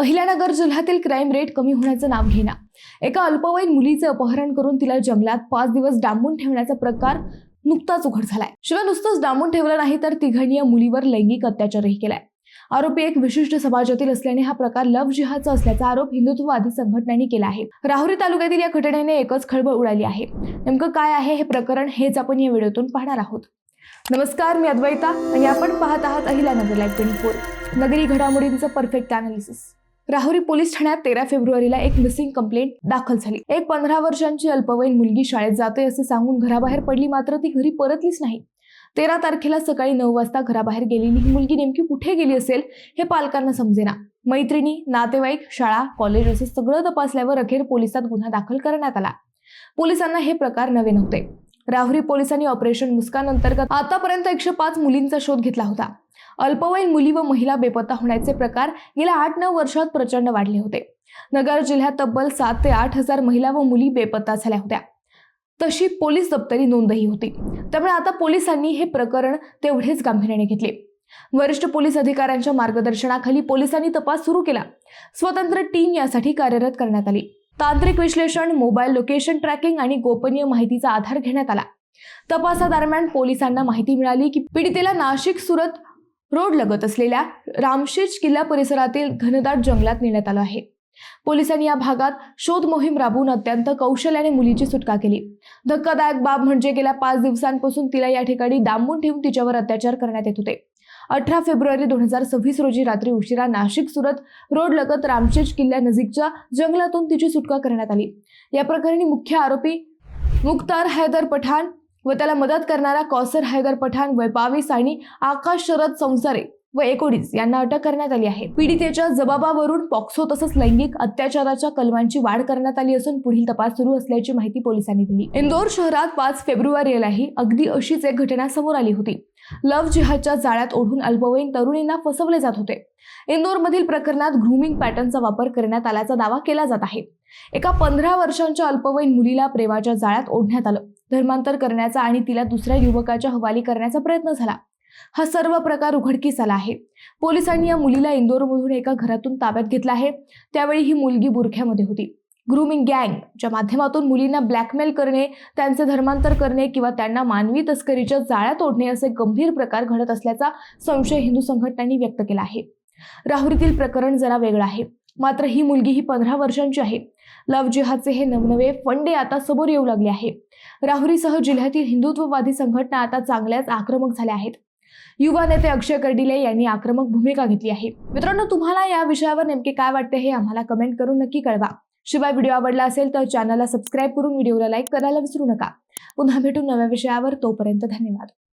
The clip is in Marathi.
अहिल्यानगर जिल्ह्यातील क्राईम रेट कमी होण्याचं नाव घेना। एका अल्पवयीन मुलीचे अपहरण करून तिला जंगलात 5 दिवस डांबून ठेवण्याचा प्रकार नुकताच उघड झालाय। शिवाय नुसतंच डांबून ठेवलं नाही तर तिघांनी या मुलीवर लैंगिक अत्याचारही केलाय। आरोपी एक विशिष्ट समाजातील असल्याने हा प्रकार लव्ह जिहादचा असल्याचा आरोप हिंदुत्ववादी संघटनांनी केला आहे। राहुरी तालुक्यातील या घटनेने एकच खळबळ उडाली आहे। नेमकं काय आहे हे प्रकरण हेच आपण या व्हिडिओतून पाहणार आहोत। नमस्कार, मी अद्वैता आणि आपण पाहत आहात अहिल्यानगर लाईव्ह 24 नगरी घडामोडींचं परफेक्ट अनालिसिस। राहुरी पोलीस ठाण्यात 13 फेब्रुवारीला एक मिसिंग कंप्लेंट दाखल झाली। एक 15 वर्षांची अल्पवयीन मुलगी शाळेत जाते असे सांगून घराबाहेर पडली, मात्र ती घरी परतलीच नाही। 13 तारखेला सकाळी 9 वाजता घराबाहेर गेलेली ही मुलगी नेमकी कुठे गेली असेल हे पालकांना समजेना। मैत्रिणी, नातेवाईक, शाळा, कॉलेज असे सगळं तपासल्यावर अखेर पोलिसात गुन्हा दाखल करण्यात आला। पोलिसांना हे प्रकार नवे नव्हते। राहुरी पोलिसांनी ऑपरेशन मुस्कान अंतर्गत आतापर्यंत 105 मुलींचा शोध घेतला होता। अल्पवयीन मुली व महिला बेपत्ता होण्याचे प्रकार गेल्या 8-9 वर्षात प्रचंड वाढले होते। नगर जिल्ह्यात तब्बल 7 ते 8 हजार महिला व मुली बेपत्ता झाल्या होत्या। तशी पोलीस दप्तरी नोंदही होती। त्यामुळे आता पोलिसांनी हे प्रकरण तेवढेच गांभीर्याने घेतले। वरिष्ठ पोलीस अधिकाऱ्यांच्या मार्गदर्शनाखाली पोलिसांनी तपास सुरू केला। स्वतंत्र टीम यासाठी कार्यरत करण्यात आली। तांत्रिक विश्लेषण, मोबाईल लोकेशन ट्रॅकिंग आणि गोपनीय माहितीचा आधार घेण्यात आला। तपासादरम्यान पोलिसांना माहिती मिळाली की पीडितेला नाशिक-सुरत रोड लगत असलेल्या रामशेज किल्ला परिसरातील घनदाट जंगलात नेण्यात आलं आहे। पोलिसांनी या भागात शोध मोहीम राबवून अत्यंत कौशल्याने मुलीची सुटका केली। धक्कादायक बाब म्हणजे गेल्या 5 दिवसांपासून तिला या ठिकाणी डांबून ठेवून तिच्यावर अत्याचार करण्यात येत होते। 18 फेब्रुवारी 2026 रोजी रात्री उशिरा नाशिक-सुरत रोड लगत रामशेज किल्ल्यानजीकच्या जंगलातून तिची सुटका करण्यात आली। या प्रकरणी मुख्य आरोपी मुख्तार हैदर पठाण व त्याला मदत करणारा कौसर हैदर पठाण वय 22 आणि आकाश शरद संसारे व 19 यांना अटक करण्यात आली आहे। पीडितेच्या जबाबावरून पॉक्सो तसंच लैंगिक अत्याचाराच्या कलमांची वाढ करण्यात आली असून पुढील तपास सुरू असल्याची माहिती पोलिसांनी दिली। इंदोर शहरात 5 फेब्रुवारीलाही अगदी अशीच एक घटना समोर आली होती। लव्ह जिहादच्या जाळ्यात ओढून अल्पवयीन तरुणींना फसवले जात होते। इंदोरमधील प्रकरणात ग्रूमिंग पॅटर्नचा वापर करण्यात आल्याचा दावा केला जात आहे। एका 15 वर्षांच्या अल्पवयीन मुलीला प्रेमाच्या जाळ्यात ओढण्यात आलं, धर्मांतर करण्याचा आणि तिला दुसऱ्या युवकाच्या हवाली करण्याचा प्रयत्न झाला। हा सर्व प्रकार उघडकीस आला आहे। पोलिसांनी या मुलीला इंदोरमधून एका घरातून ताब्यात घेतला आहे। त्यावेळी ही मुलगी बुरख्यामध्ये होती। ग्रूमिंग गँगच्या माध्यमातून मुलींना ब्लॅकमेल करणे, त्यांचे धर्मांतर करणे किंवा त्यांना मानवी तस्करीच्या जाळ्यात ओढणे असे गंभीर प्रकार घडत असल्याचा संशय हिंदू संघटनांनी व्यक्त केला आहे। राहुरीतील प्रकरण जरा वेगळं आहे, मात्र ही मुलगी ही 15 वर्षांची आहे। लव्ह जिहादचे हे नवनवे फंडे आता समोर येऊ लागले आहे। राहुरीसह जिल्ह्यातील हिंदुत्ववादी संघटना आता चांगल्याच आक्रमक झाल्या आहेत। युवा नेते अक्षय कर्डिले यांनी आक्रमक भूमिका घेतली आहे। मित्रांनो, तुम्हाला या विषयावर नेमके काय वाटते हे आम्हाला कमेंट करून नक्की कळवा। शिवाय व्हिडिओ आवडला असेल तर चॅनलला सबस्क्राईब करून व्हिडिओला लाईक करायला विसरू नका। पुन्हा भेटू नव्या विषयावर, तोपर्यंत धन्यवाद।